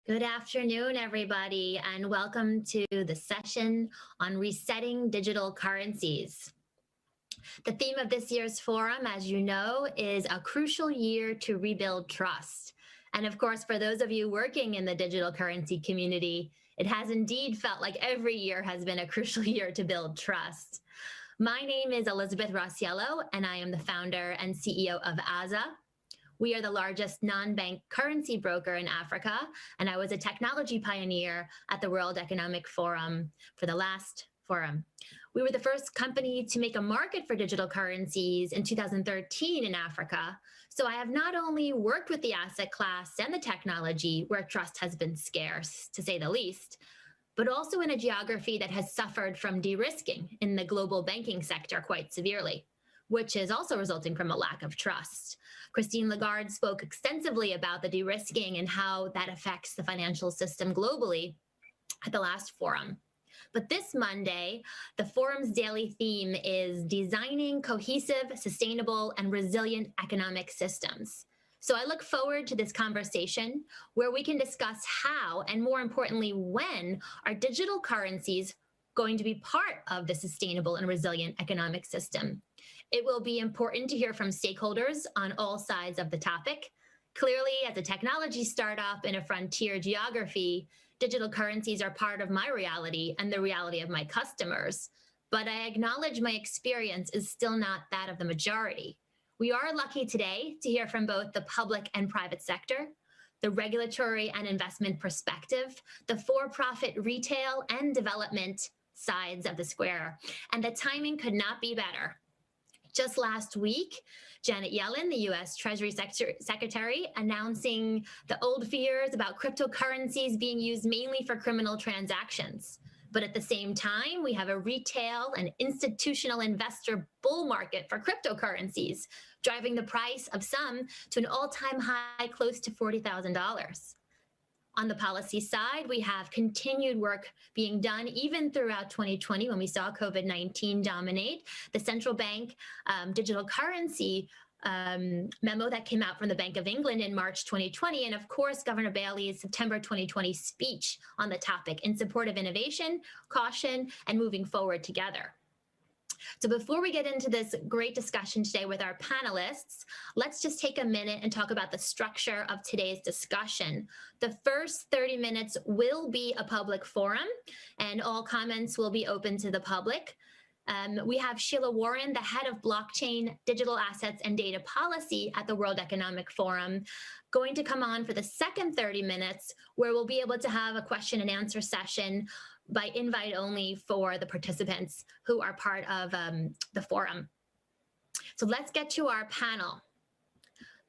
Good afternoon, everybody, and welcome to the session on resetting digital currencies. The theme of this year's forum, as you know, is a crucial year to rebuild trust. And of course, for those of you working in the digital currency community, it has indeed felt like every year has been a crucial year to build trust. My name is Elizabeth Rossiello, and I am the founder and CEO of AZA. We are the largest non-bank currency broker in Africa, and I was a technology pioneer at the World Economic Forum for the last forum. We were the first company to make a market for digital currencies in 2013 in Africa. So I have not only worked with the asset class and the technology where trust has been scarce, to say the least, but also in a geography that has suffered from de-risking in the global banking sector quite severely, which is also resulting from a lack of trust. Christine Lagarde spoke extensively about the de-risking and how that affects the financial system globally at the last forum. But this Monday, the forum's daily theme is designing cohesive, sustainable, and resilient economic systems. So I look forward to this conversation where we can discuss how, and more importantly, when, are digital currencies going to be part of the sustainable and resilient economic system. It will be important to hear from stakeholders on all sides of the topic. Clearly, as a technology startup in a frontier geography, digital currencies are part of my reality and the reality of my customers. But I acknowledge my experience is still not that of the majority. We are lucky today to hear from both the public and private sector, the regulatory and investment perspective, the for-profit retail and development sides of the square, and the timing could not be better. Just last week, Janet Yellen, the US Treasury Secretary, announcing the old fears about cryptocurrencies being used mainly for criminal transactions. But at the same time, we have a retail and institutional investor bull market for cryptocurrencies, driving the price of some to an all-time high close to $40,000. On the policy side, we have continued work being done even throughout 2020 when we saw COVID-19 dominate. The central bank digital currency memo that came out from the Bank of England in March 2020, and of course, Governor Bailey's September 2020 speech on the topic in support of innovation, caution, and moving forward together. So before we get into this great discussion today with our panelists, let's just take a minute and talk about the structure of today's discussion. The first 30 minutes will be a public forum, and all comments will be open to the public. We have Sheila Warren, the head of blockchain, digital assets, and data policy at the World Economic Forum, going to come on for the second 30 minutes, where we'll be able to have a question and answer session by invite only for the participants who are part of the forum. So let's get to our panel.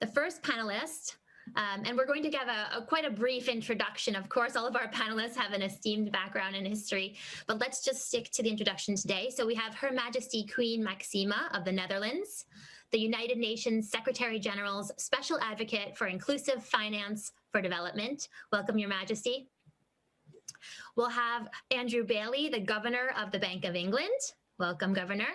The first panelist, and we're going to give quite a brief introduction. Of course, all of our panelists have an esteemed background in history, but let's just stick to the introduction today. So we have Her Majesty Queen Maxima of the Netherlands, the United Nations Secretary General's Special Advocate for Inclusive Finance for Development. Welcome, Your Majesty. We'll have Andrew Bailey, the Governor of the Bank of England. Welcome, Governor.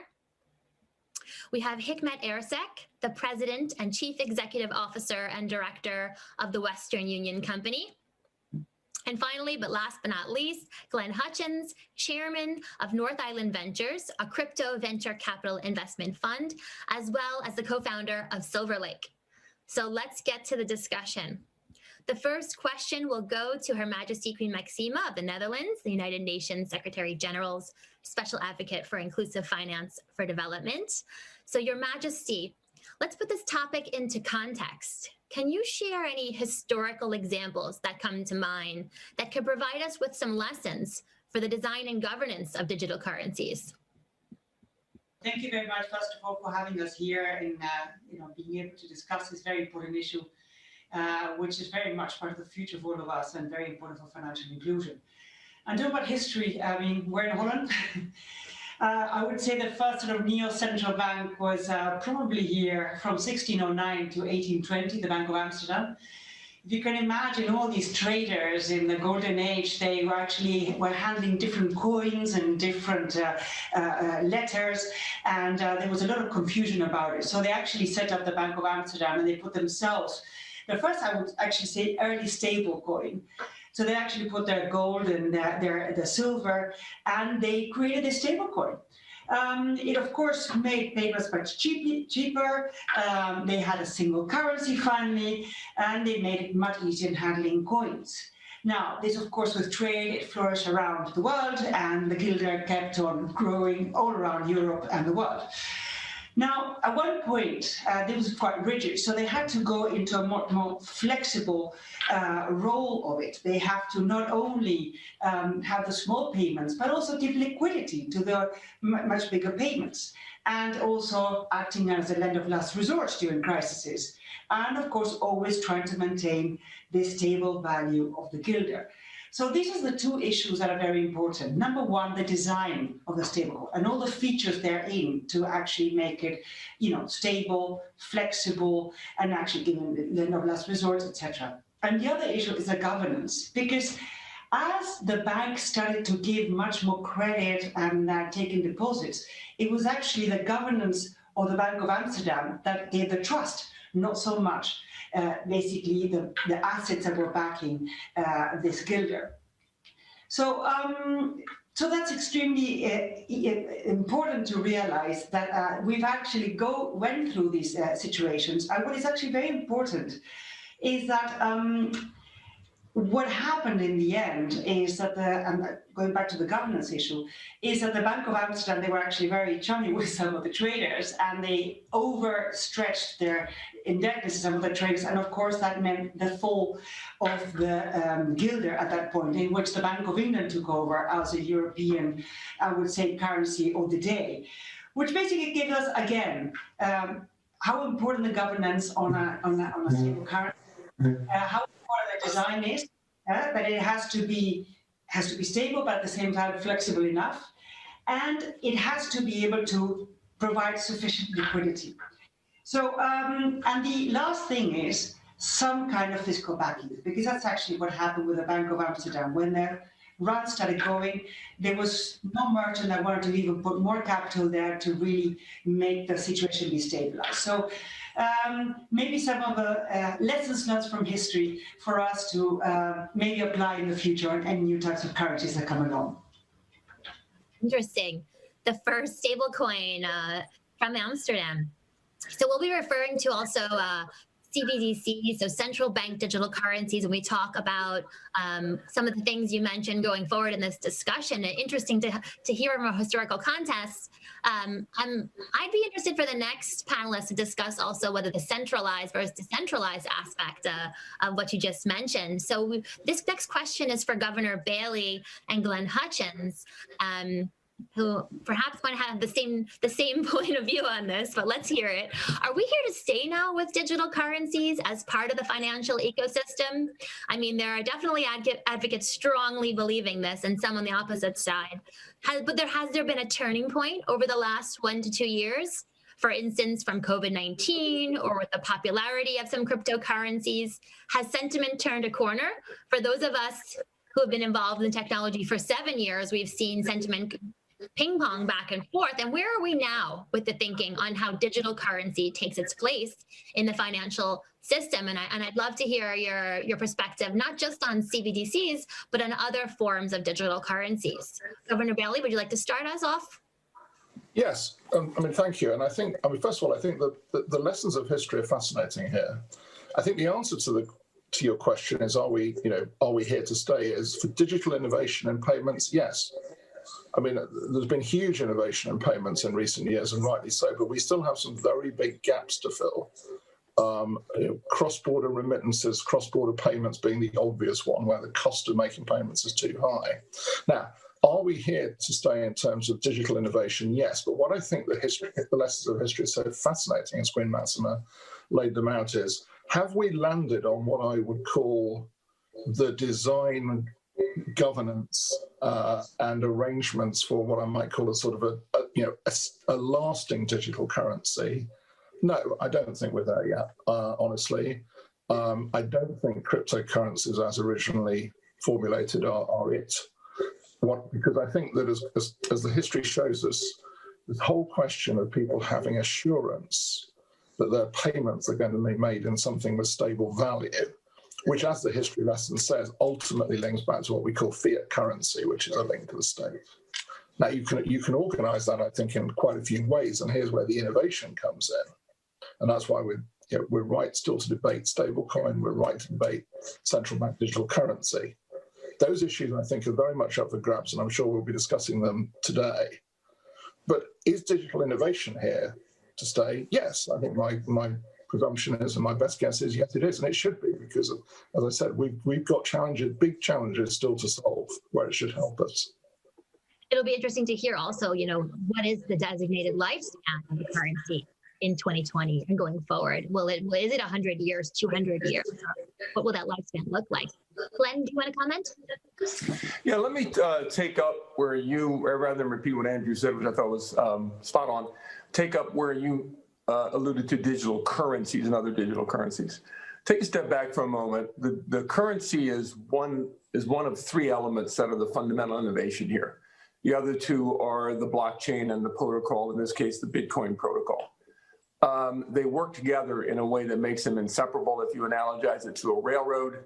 We have Hikmet Ersek, the President and Chief Executive Officer and Director of the Western Union Company. And finally, but last but not least, Glenn Hutchins, Chairman of North Island Ventures, a crypto venture capital investment fund, as well as the co-founder of Silver Lake. So let's get to the discussion. The first question will go to Her Majesty Queen Maxima of the Netherlands, the United Nations Secretary General's Special Advocate for Inclusive Finance for Development. So, Your Majesty, let's put this topic into context. Can you share any historical examples that come to mind that could provide us with some lessons for the design and governance of digital currencies? Thank you very much, first of all, for having us here and being able to discuss this very important issue. Which is very much part of the future for all of us and very important for financial inclusion. And talk about history, I mean, we're in Holland. I would say the first sort of neo-central bank was probably here from 1609 to 1820, the Bank of Amsterdam. If you can imagine all these traders in the golden age, they were handling different coins and different letters, and there was a lot of confusion about it. So they actually set up the Bank of Amsterdam and they put themselves the first, I would actually say, early stable coin. So they actually put their gold and their silver, and they created a stablecoin. It, of course, made payments much cheaper. They had a single currency finally, and they made it much easier in handling coins. Now, this, of course, with trade, it flourished around the world, and the guilder kept on growing all around Europe and the world. Now, at one point, this was quite rigid, so they had to go into a more flexible role of it. They have to not only have the small payments, but also give liquidity to the much bigger payments, and also acting as a lender of last resort during crises. And of course, always trying to maintain the stable value of the guilder. So these are the two issues that are very important. Number one, the design of the stablecoin and all the features therein to actually make it, stable, flexible, and actually giving the lender of last resort, etc. And the other issue is the governance, because as the bank started to give much more credit and taking deposits, it was actually the governance of the Bank of Amsterdam that gave the trust, not so much basically the assets that were backing this guilder. So, so that's extremely important to realize that we've actually went through these situations. And what is actually very important is that what happened in the end is that going back to the governance issue, is that the Bank of Amsterdam, they were actually very chummy with some of the traders, and they overstretched their indebtedness to some of the traders, and of course that meant the fall of the guilder at that point, in which the Bank of England took over as a European, I would say, currency of the day, which basically gives us again how important the governance on a single currency, how the design is, that it has to be stable, but at the same time flexible enough, and it has to be able to provide sufficient liquidity. So, and the last thing is some kind of fiscal backing, because that's actually what happened with the Bank of Amsterdam. When their run started going, there was no merchant that wanted to even put more capital there to really make the situation be stabilized. So maybe some of the lessons learned from history for us to maybe apply in the future on any new types of currencies that come along. Interesting. The first stablecoin from Amsterdam. So we'll be referring to also CBDCs, so central bank digital currencies, and we talk about some of the things you mentioned going forward in this discussion. Interesting to hear from a historical context. I'd be interested for the next panelist to discuss also whether the centralized versus decentralized aspect of what you just mentioned. So this next question is for Governor Bailey and Glenn Hutchins, who perhaps might have the same point of view on this, but let's hear it. Are we here to stay now with digital currencies as part of the financial ecosystem? I mean, there are definitely advocates strongly believing this, and some on the opposite side. But has there been a turning point over the last 1 to 2 years? For instance, from COVID-19 or with the popularity of some cryptocurrencies, has sentiment turned a corner? For those of us who have been involved in technology for 7 years, we've seen sentiment ping pong back and forth. And where are we now with the thinking on how digital currency takes its place in the financial system? And I'd love to hear your perspective, not just on CBDCs, but on other forms of digital currencies. Governor Bailey, would you like to start us off? Yes, thank you. And I think, first of all, I think that the lessons of history are fascinating here. I think the answer to your question is, are we here to stay? Is for digital innovation and payments, yes. I mean, there's been huge innovation in payments in recent years, and rightly so, but we still have some very big gaps to fill. Cross-border remittances, cross-border payments being the obvious one, where the cost of making payments is too high. Now, are we here to stay in terms of digital innovation? Yes, but what I think the lessons of history are so fascinating, as Queen Maxima laid them out, is have we landed on what I would call the design, governance, and arrangements for what I might call a sort of a lasting digital currency? No, I don't think we're there yet, honestly. I don't think cryptocurrencies as originally formulated are it. Because I think that as the history shows us, this whole question of people having assurance that their payments are going to be made in something with stable value which, as the history lesson says, ultimately links back to what we call fiat currency, which is a link to the state. Now, you can organize that, I think, in quite a few ways, and here's where the innovation comes in. And that's why we're right still to debate stablecoin, we're right to debate central bank digital currency. Those issues, I think, are very much up for grabs, and I'm sure we'll be discussing them today. But is digital innovation here to stay? Yes, I think my presumption is, and my best guess is, yes, it is, and it should be, because, as I said, we've got challenges, big challenges still to solve where it should help us. It'll be interesting to hear also, what is the designated lifespan of the currency in 2020 and going forward? Is it 100 years, 200 years? What will that lifespan look like? Glenn, do you want to comment? Yeah, let me take up where you, rather than repeat what Andrew said, which I thought was spot on, take up where you alluded to digital currencies and other digital currencies. Take a step back for a moment. The currency is one of three elements that are the fundamental innovation here. The other two are the blockchain and the protocol, in this case, the Bitcoin protocol. They work together in a way that makes them inseparable. If you analogize it to a railroad,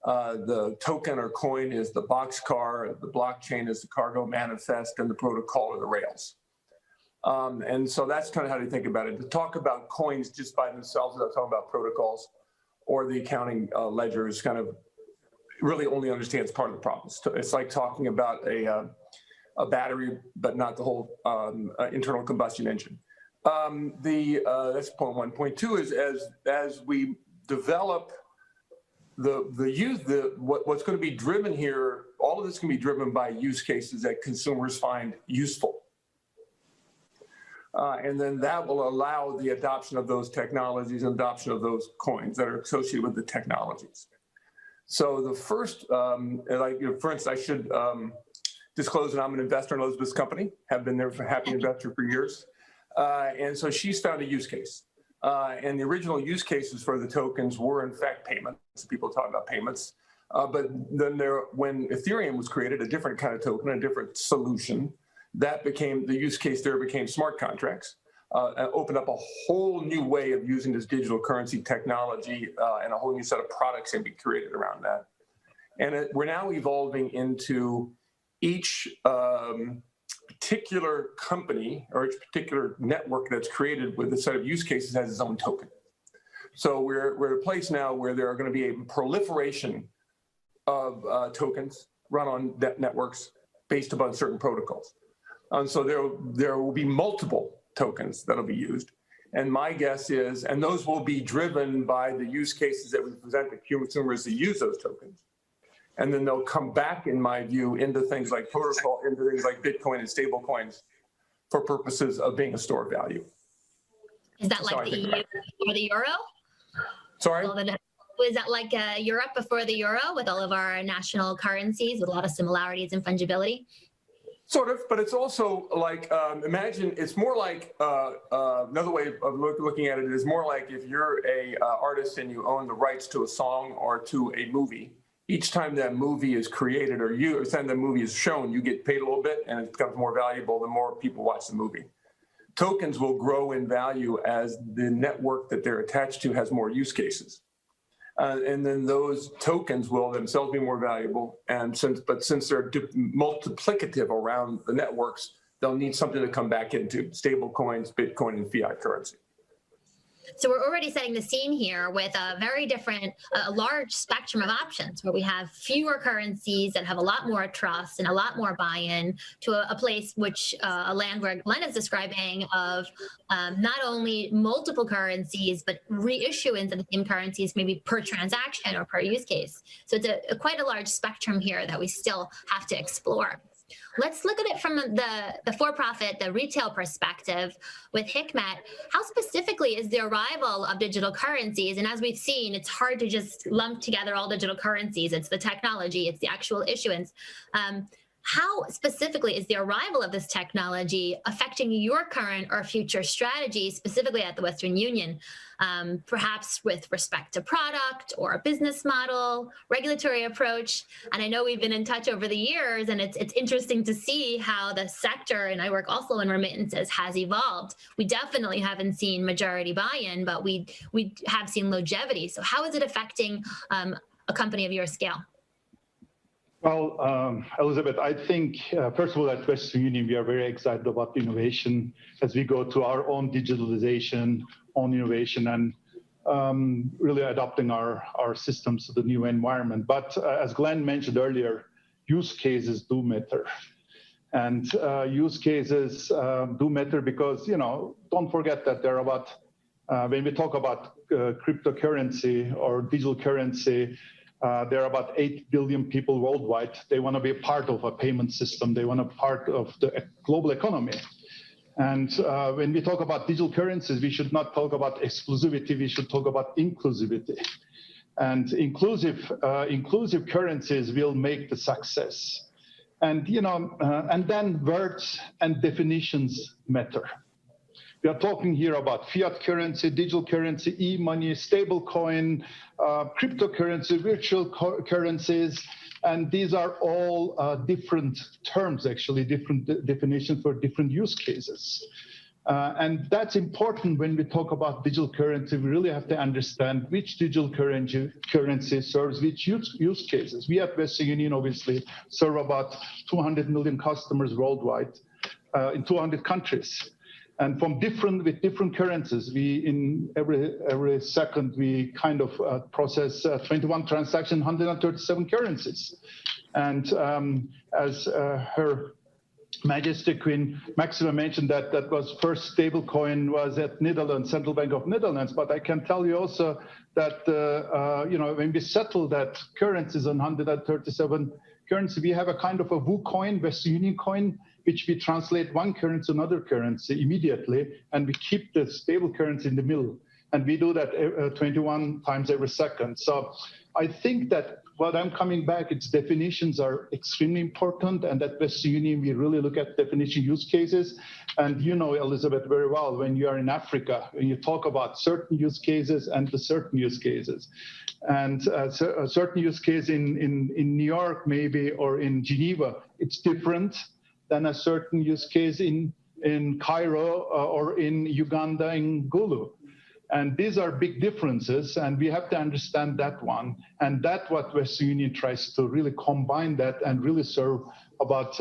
the token or coin is the boxcar, the blockchain is the cargo manifest, and the protocol are the rails. And so that's kind of how to think about it. To talk about coins just by themselves without talking about protocols or the accounting ledgers kind of really only understands part of the problem. It's like talking about a battery, but not the whole internal combustion engine. That's point one. Point two is as we develop what's going to be driven here, all of this can be driven by use cases that consumers find useful. And then that will allow the adoption of those technologies and adoption of those coins that are associated with the technologies. So the first, for instance, I should disclose that I'm an investor in Elizabeth's company, have been there for happy investor for years. And so she's found a use case. And the original use cases for the tokens were, in fact, payments. People talk about payments. But then when Ethereum was created, a different kind of token, a different solution, that became, the use case there became smart contracts. And opened up a whole new way of using this digital currency technology, and a whole new set of products can be created around that. And we're now evolving into each particular company or each particular network that's created with a set of use cases has its own token. So we're at a place now where there are going to be a proliferation of tokens run on networks based upon certain protocols. And so there will be multiple tokens that'll be used. And my guess is, and those will be driven by the use cases that we present to consumers to use those tokens. And then they'll come back, in my view, into things like protocol, into things like Bitcoin and stable coins for purposes of being a store of value. Is that like the EU or the euro? Sorry? Is that like Europe before the euro with all of our national currencies with a lot of similarities and fungibility? Sort of, but it's also like, imagine, it's more like, another way of looking at it is more like if you're a artist and you own the rights to a song or to a movie, each time that movie is created or time that movie is shown, you get paid a little bit and it becomes more valuable the more people watch the movie. Tokens will grow in value as the network that they're attached to has more use cases. And then those tokens will themselves be more valuable. And since they're multiplicative around the networks, they'll need something to come back into: stable coins, Bitcoin, and fiat currency. So we're already setting the scene here with a very different, a large spectrum of options where we have fewer currencies that have a lot more trust and a lot more buy-in to a place which, a land where Glenn is describing of not only multiple currencies, but reissuance of the same currencies maybe per transaction or per use case. So it's quite a large spectrum here that we still have to explore. Let's look at it from the for-profit, the retail perspective with Hikmet. How specifically is the arrival of digital currencies? And as we've seen, it's hard to just lump together all digital currencies. It's the technology, it's the actual issuance. How specifically is the arrival of this technology affecting your current or future strategy, specifically at the Western Union, perhaps with respect to product or a business model, regulatory approach? And I know we've been in touch over the years, and it's interesting to see how the sector, and I work also in remittances, has evolved. We definitely haven't seen majority buy-in, but we have seen longevity. So how is it affecting a company of your scale? Well, Elizabeth, I think, first of all, at Western Union, we are very excited about innovation as we go to our own digitalization, own innovation, and really adapting our systems to the new environment. But as Glenn mentioned earlier, use cases do matter. And use cases do matter because, don't forget that there are about, when we talk about cryptocurrency or digital currency, there are about 8 billion people worldwide. They want to be a part of a payment system. They want to be part of the global economy. And when we talk about digital currencies, we should not talk about exclusivity. We should talk about inclusivity. And inclusive currencies will make the success. And, and then words and definitions matter. We are talking here about fiat currency, digital currency, e-money, stable coin, cryptocurrency, virtual currencies, and these are all different terms, actually, different definitions for different use cases. And that's important when we talk about digital currency. We really have to understand which digital currency serves which use cases. We at Western Union obviously serve about 200 million customers worldwide in 200 countries. And with different currencies, we in every second we kind of process 21 transactions, 137 currencies. And as Her Majesty Queen Maxima mentioned that was first stable coin was at Netherlands, Central Bank of Netherlands. But I can tell you also that when we settle that currencies on 137 currency, we have a kind of a WU coin, Western Union coin, which we translate one currency to another currency immediately, and we keep the stable currency in the middle. And we do that 21 times every second. So I think that what I'm coming back, its definitions are extremely important. And at Western Union, we really look at definition use cases. And you know, Elizabeth, very well, when you are in Africa, when you talk about certain use cases and the certain use cases. And a certain use case in New York, maybe, or in Geneva, it's different than a certain use case in Cairo or in Uganda, in Gulu. And these are big differences, and we have to understand that one. And that's what Western Union tries to really combine that and really serve about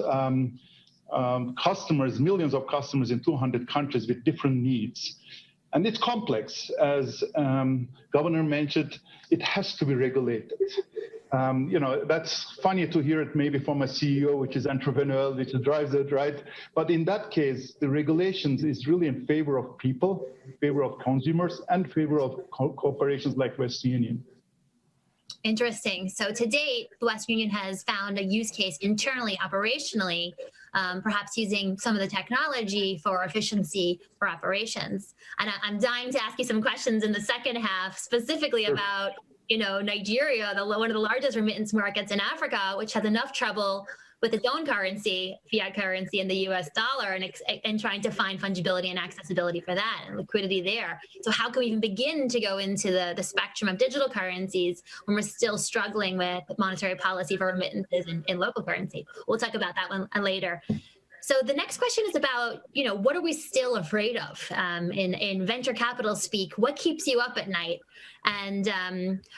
customers, millions of customers in 200 countries with different needs. And it's complex. As Governor mentioned, it has to be regulated. That's funny to hear it maybe from a CEO, which is entrepreneurial, which drives it, right? But in that case, the regulations is really in favor of people, in favor of consumers, and favor of corporations like Western Union. Interesting. So to date, Western Union has found a use case internally, operationally, perhaps using some of the technology for efficiency for operations. And I'm dying to ask you some questions in the second half, specifically about Nigeria, one of the largest remittance markets in Africa, which has enough trouble with its own currency, fiat currency, and the US dollar, and trying to find fungibility and accessibility for that and liquidity there. So how can we even begin to go into the spectrum of digital currencies when we're still struggling with monetary policy for remittances in local currency? We'll talk about that one later. So the next question is about, what are we still afraid of in venture capital speak? What keeps you up at night? And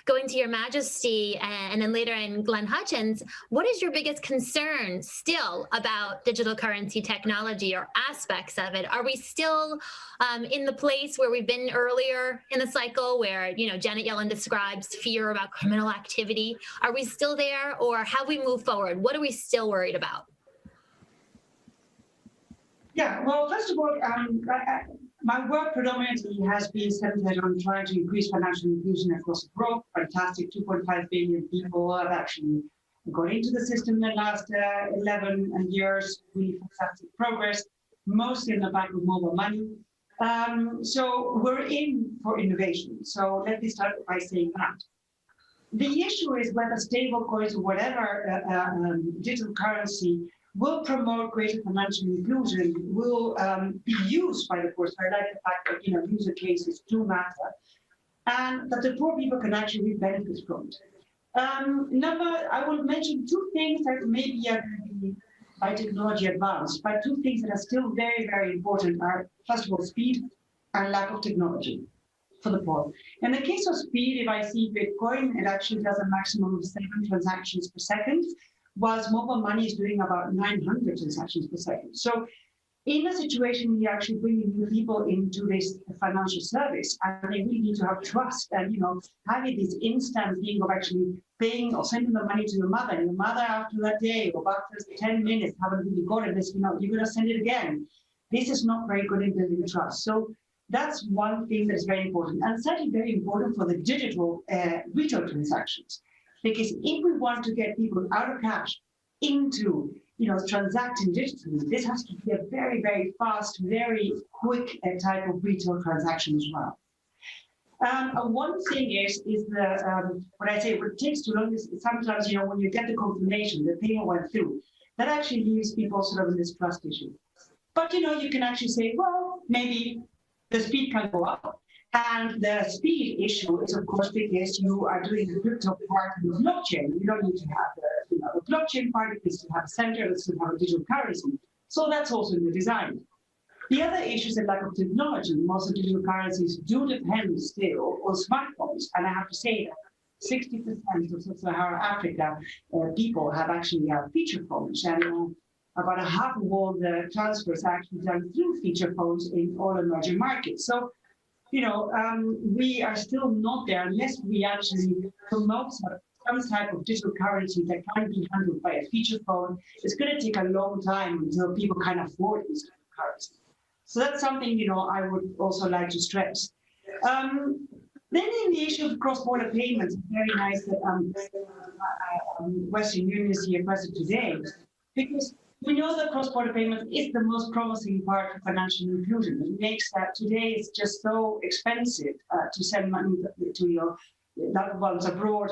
going to Your Majesty and then later in Glenn Hutchins, what is your biggest concern still about digital currency technology or aspects of it? Are we still in the place where we've been earlier in the cycle where, Janet Yellen describes fear about criminal activity? Are we still there, or have we moved forward? What are we still worried about? Yeah, well, first of all, my work predominantly has been centered on trying to increase financial inclusion across the globe. Fantastic, 2.5 billion people have actually got into the system in the last 11 years. Really fantastic progress, mostly in the back of mobile money. So we're in for innovation. So let me start by saying that. The issue is whether stable coins or whatever digital currency will promote greater financial inclusion, will be used by the poor. So I like the fact that user cases do matter, and that the poor people can actually benefit from it. I will mention two things that maybe are going to be by technology advanced, but two things that are still very, very important are, first of all, speed and lack of technology. for the poor. In the case of speed, if I see Bitcoin, it actually does a maximum of 7 transactions per second, whilst mobile money is doing about 900 transactions per second. So in a situation where you're actually bringing new people into this financial service, and they really need to have trust, and having this instant thing of actually paying or sending the money to your mother, and your mother after that day or after 10 minutes haven't really got it, this, you're going to send it again. This is not very good in building trust. So that's one thing that is very important, and certainly very important for the digital retail transactions, because if we want to get people out of cash into transacting digitally, this has to be a very, very fast, very quick type of retail transaction as well. One thing is the what I say, what takes too long is sometimes when you get the confirmation the payment went through, that actually leaves people sort of in this trust issue. But you can actually say, well, maybe the speed can go up. And the speed issue is, of course, because you are doing the crypto part of the blockchain. You don't need to have the blockchain part, it needs to have a center, it needs to have a digital currency. So that's also in the design. The other issue is the lack of technology. Most of digital currencies do depend still on smartphones. And I have to say that 60% of Sub-Saharan Africa people have actually feature phones. And about a half of all the transfers are actually done through feature phones in all emerging markets. So we are still not there unless we actually promote some type of digital currency that can be handled by a feature phone. It's going to take a long time until people can afford this kind of currency. So that's something, I would also like to stress. Then in the issue of cross-border payments, it's very nice that Western Union is here present today, because we know that cross-border payments is the most promising part of financial inclusion. It makes that today it's just so expensive to send money to your loved ones abroad,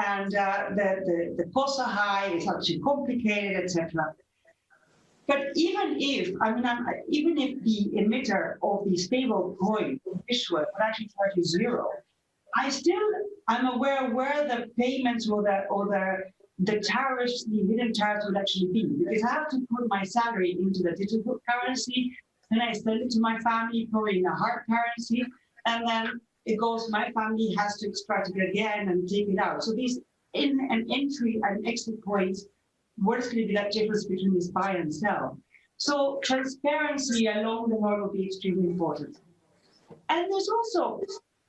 and the costs are high, it's actually complicated, etc. But even if the emitter of the stable coin issuer would actually charge you zero, I'm aware where the payments or the tariffs, the hidden tariffs would actually be, because I have to put my salary into the digital currency, and I send it to my family, probably in a hard currency, and then it goes, my family has to extract it again and take it out. So these in and entry and exit points, what is going to be that difference between this buy and sell? So transparency along the road will be extremely important. And there's also,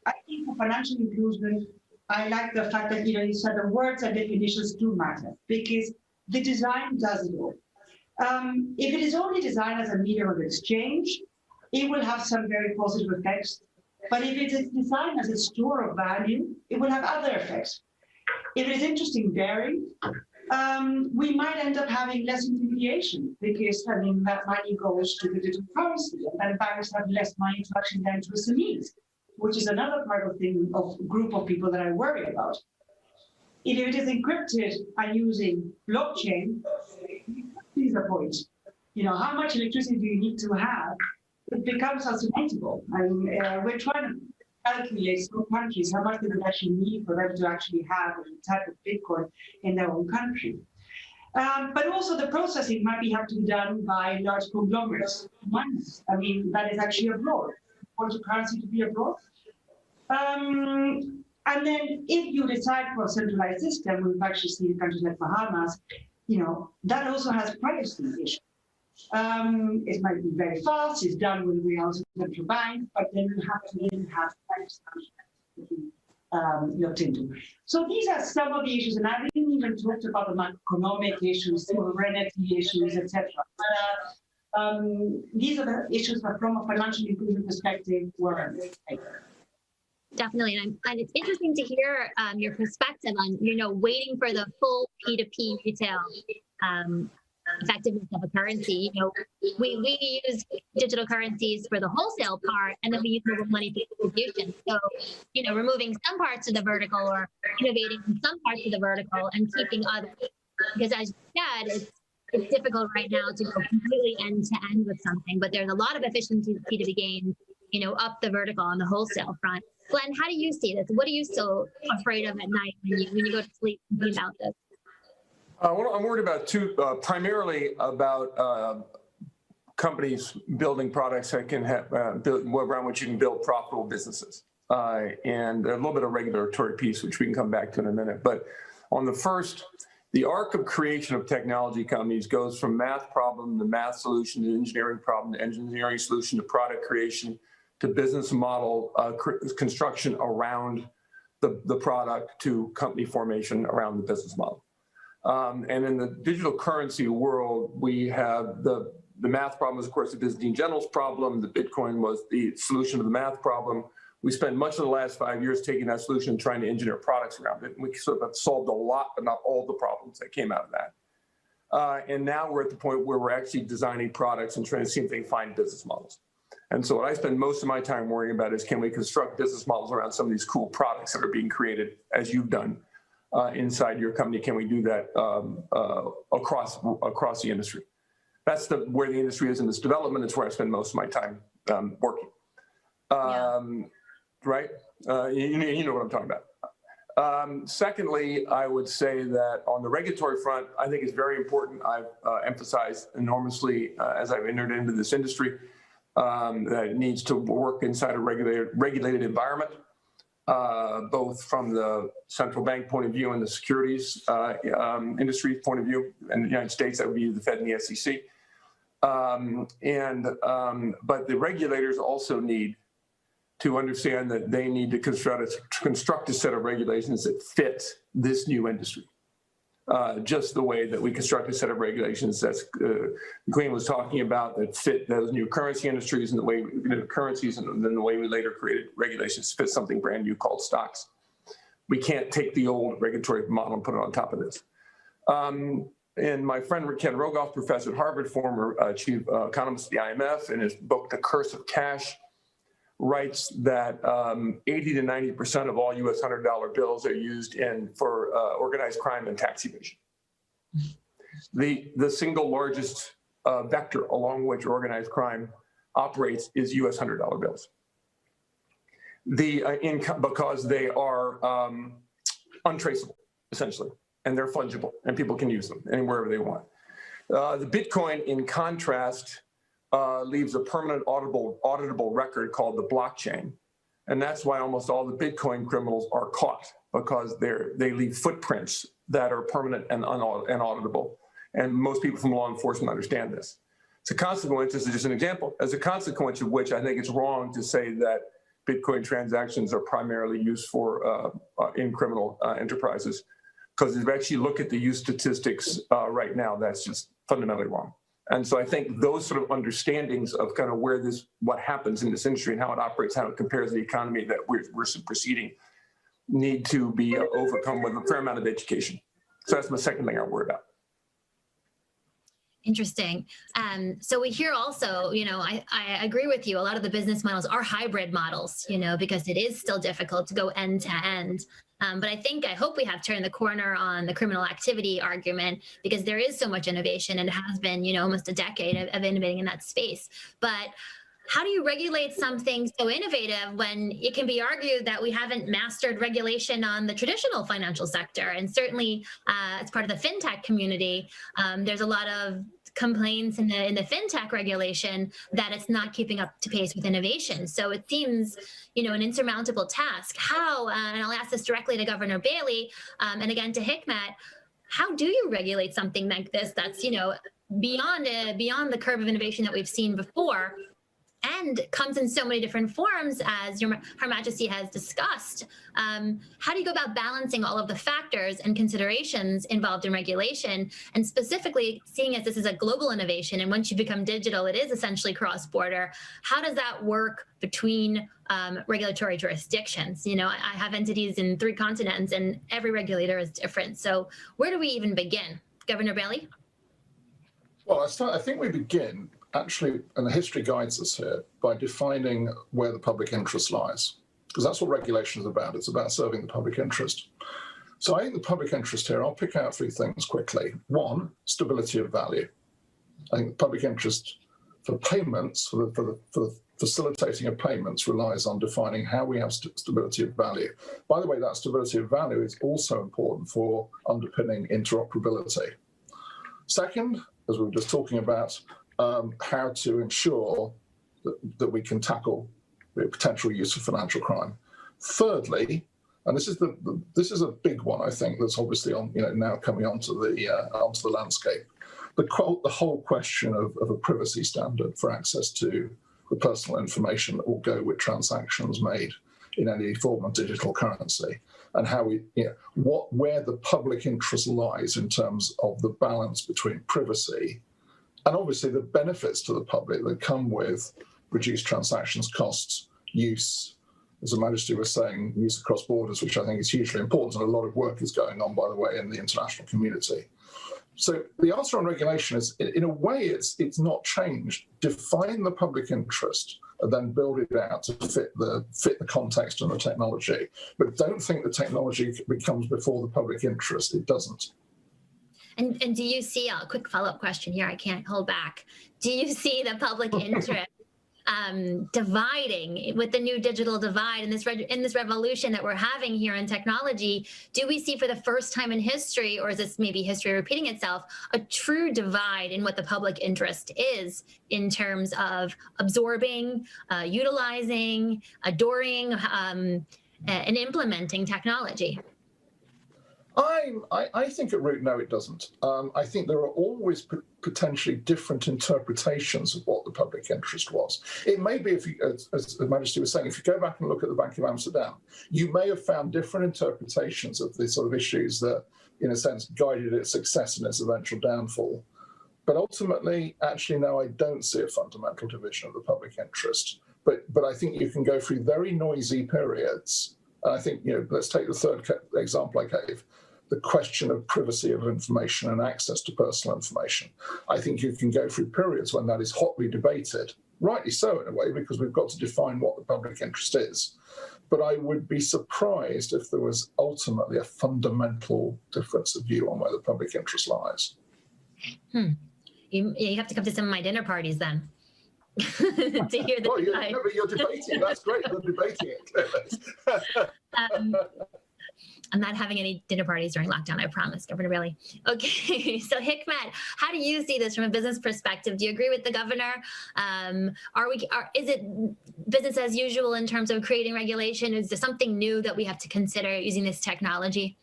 I think for financial inclusion, I like the fact that you said the words and definitions do matter, because the design does it all. If it is only designed as a medium of exchange, it will have some very positive effects. But if it is designed as a store of value, it will have other effects. If it is interesting bearing, we might end up having less intermediation, because that money goes to the digital currency, and then banks have less money to actually lend to SMEs, which is another part of group of people that I worry about. If it is encrypted and using blockchain, these are points. How much electricity do you need to have? It becomes unsustainable. We're trying to calculate some countries how much they would actually need for them to actually have a type of Bitcoin in their own country. But also the processing might have to be done by large conglomerates. That is actually abroad. Want a currency to be abroad. And then if you decide for a centralized system, we've actually seen countries like Bahamas, that also has privacy issues. It might be very fast, it's done with the central bank, but then you have to then have privacy to be looked into. So these are some of the issues, and I didn't even talk about the macroeconomic issues, sovereignty issues, etc. These are the issues that from a financial inclusion perspective were Definitely, and it's interesting to hear your perspective on waiting for the full P2P retail effectiveness of a currency. We use digital currencies for the wholesale part, and then we use mobile money for distribution. So removing some parts of the vertical or innovating in some parts of the vertical and keeping others, because as you said, it's difficult right now to go completely end to end with something, but there's a lot of efficiency to be gained, up the vertical on the wholesale front. Glenn, how do you see this? What are you so afraid of at night when you go to sleep thinking about this? I'm worried about primarily about companies building products that can have around which you can build profitable businesses. and a little bit of regulatory piece, which we can come back to in a minute. But on the first, the arc of creation of technology companies goes from math problem to math solution to engineering problem to engineering solution to product creation to business model construction around the product to company formation around the business model. And in the digital currency world, we have the math problem is, of course, the Byzantine generals problem. The Bitcoin was the solution to the math problem. We spent much of the last 5 years taking that solution and trying to engineer products around it. And we sort of have solved a lot, but not all the problems that came out of that. And now we're at the point where we're actually designing products and trying to see if they can find business models. And so what I spend most of my time worrying about is, can we construct business models around some of these cool products that are being created, as you've done inside your company? Can we do that across the industry? That's where the industry is in this development. It's where I spend most of my time working. Right? You know what I'm talking about. Secondly, I would say that on the regulatory front, I think it's very important. I've emphasized enormously as I've entered into this industry that it needs to work inside a regulated environment, both from the central bank point of view and the securities industry point of view. In the United States, that would be the Fed and the SEC. But the regulators also need to understand that they need to construct a set of regulations that fit this new industry. Just the way that we construct a set of regulations that Queen was talking about that fit those new currency industries and the way currencies, and then the way we later created regulations to fit something brand new called stocks. We can't take the old regulatory model and put it on top of this. And my friend Ken Rogoff, professor at Harvard, former chief economist of the IMF, in his book, The Curse of Cash, writes that 80 to 90% of all US $100 bills are used for organized crime and tax evasion. The single largest vector along which organized crime operates is US $100 bills. Because they are untraceable, essentially, and they're fungible, and people can use them anywhere they want. The Bitcoin, in contrast, leaves a permanent auditable record called the blockchain. And that's why almost all the Bitcoin criminals are caught, because they leave footprints that are permanent and auditable. And most people from law enforcement understand this. As a consequence, this is just an example, as a consequence of which I think it's wrong to say that Bitcoin transactions are primarily used for in criminal enterprises. Because if you actually look at the use statistics right now, that's just fundamentally wrong. And so I think those sort of understandings of kind of what happens in this industry and how it operates, how it compares to the economy that we're proceeding, need to be overcome with a fair amount of education. So that's my second thing I worry about. Interesting. So we hear also, I agree with you. A lot of the business models are hybrid models, because it is still difficult to go end to end. But I hope we have turned the corner on the criminal activity argument, because there is so much innovation and it has been, almost a decade of innovating in that space. But how do you regulate something so innovative when it can be argued that we haven't mastered regulation on the traditional financial sector? And certainly as part of the fintech community, there's a lot of complaints in the fintech regulation that it's not keeping up to pace with innovation. So it seems, an insurmountable task. How, and I'll ask this directly to Governor Bailey, and again to Hikmet, how do you regulate something like this that's, beyond the curve of innovation that we've seen before, and comes in so many different forms, as Her Majesty has discussed? How do you go about balancing all of the factors and considerations involved in regulation, and specifically seeing as this is a global innovation, and once you become digital, it is essentially cross-border? How does that work between regulatory jurisdictions? I have entities in 3 continents, and every regulator is different. So where do we even begin? Governor Bailey? Well, I think we begin, actually, and the history guides us here, by defining where the public interest lies. Because that's what regulation is about. It's about serving the public interest. So I think the public interest here, I'll pick out 3 things quickly. 1, stability of value. I think the public interest for payments, for the facilitating of payments, relies on defining how we have stability of value. By the way, that stability of value is also important for underpinning interoperability. Second, as we were just talking about, how to ensure that we can tackle the potential use of financial crime. Thirdly, and this is a big one, I think, that's obviously on, now coming onto the landscape. The whole question of a privacy standard for access to the personal information that will go with transactions made in any form of digital currency, and how where the public interest lies in terms of the balance between privacy and obviously the benefits to the public that come with reduced transactions costs, use, as Her Majesty was saying, use across borders, which I think is hugely important, and a lot of work is going on, by the way, in the international community. So the answer on regulation is, in a way, it's not changed. Define the public interest and then build it out to fit the context and the technology. But don't think the technology becomes before the public interest. It doesn't. And do you see, a quick follow-up question here, I can't hold back. Do you see the public interest dividing with the new digital divide in this revolution that we're having here in technology? Do we see for the first time in history, or is this maybe history repeating itself, a true divide in what the public interest is in terms of absorbing, utilizing, adoring, and implementing technology? I think at root, no, it doesn't. I think there are always potentially different interpretations of what the public interest was. It may be, as Her Majesty was saying, if you go back and look at the Bank of Amsterdam, you may have found different interpretations of the sort of issues that, in a sense, guided its success and its eventual downfall. But ultimately, actually, no, I don't see a fundamental division of the public interest. But I think you can go through very noisy periods. And I think, let's take the third example I gave. The question of privacy of information and access to personal information. I think you can go through periods when that is hotly debated, rightly so in a way, because we've got to define what the public interest is. But I would be surprised if there was ultimately a fundamental difference of view on where the public interest lies. You have to come to some of my dinner parties then. To hear the you're debating. That's great. You're debating it, clearly. I'm not having any dinner parties during lockdown, I promise, Governor Bailey. Okay, so Hikmet, how do you see this from a business perspective? Do you agree with the governor? Is it business as usual in terms of creating regulation? Is there something new that we have to consider using this technology?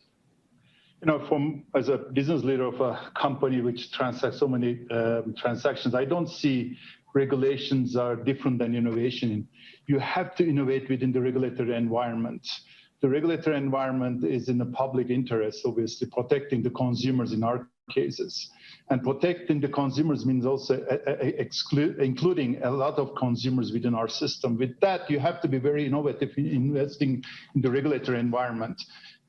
As a business leader of a company which transacts so many transactions, I don't see regulations are different than innovation. You have to innovate within the regulatory environment. The regulatory environment is in the public interest, obviously, protecting the consumers in our cases. And protecting the consumers means also including a lot of consumers within our system. With that, you have to be very innovative in investing in the regulatory environment.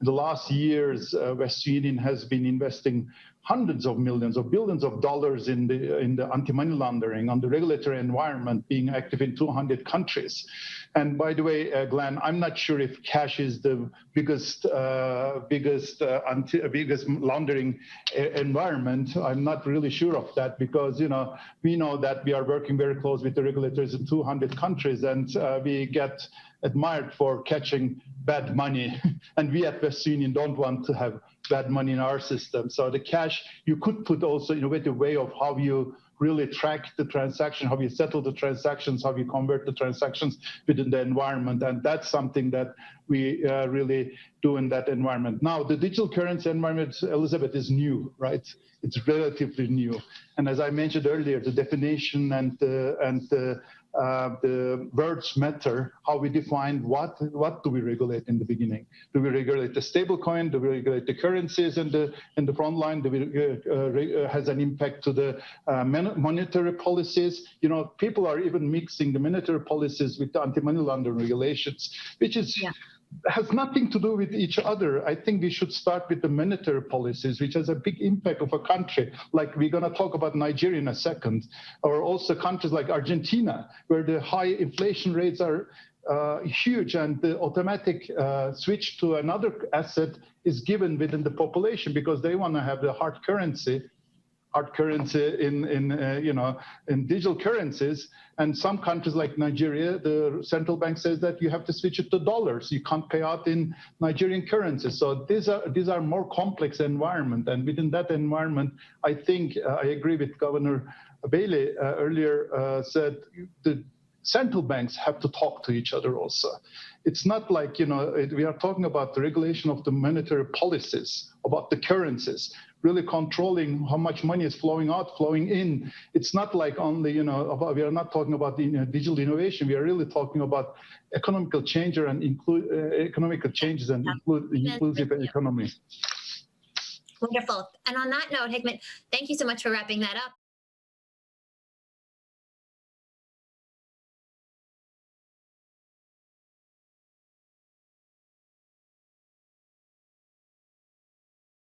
In the last years, Western Union has been investing hundreds of millions or billions of dollars in the anti-money laundering, on the regulatory environment, being active in 200 countries. And by the way, Glenn, I'm not sure if cash is the biggest laundering environment. I'm not really sure of that, because we know that we are working very close with the regulators in 200 countries, and we get admired for catching bad money. And we at Western Union don't want to have bad money in our system. So the cash, you could put also innovative way of how you really track the transaction, how you settle the transactions, how you convert the transactions within the environment. And that's something that we really do in that environment. Now, the digital currency environment, Elizabeth, is new, right? It's relatively new. And as I mentioned earlier, the definition and the words matter, how we define what do we regulate in the beginning. Do we regulate the stable coin? Do we regulate the currencies in the front line? Do we has an impact to the monetary policies? People are even mixing the monetary policies with the anti-money laundering regulations, which is has nothing to do with each other. I think we should start with the monetary policies, which has a big impact of a country. Like we're going to talk about Nigeria in a second, or also countries like Argentina, where the high inflation rates are huge, and the automatic switch to another asset is given within the population because they want to have the hard currency in digital currencies. And some countries like Nigeria, the central bank says that you have to switch it to dollars. You can't pay out in Nigerian currency. So these are more complex environment. And within that environment, I think I agree with Governor Bailey earlier said central banks have to talk to each other also. It's not like, we are talking about the regulation of the monetary policies, about the currencies, really controlling how much money is flowing out, flowing in. It's not like only, we are not talking about the digital innovation. We are really talking about economical changes and inclusive economy. Wonderful. And on that note, Hikmet, thank you so much for wrapping that up.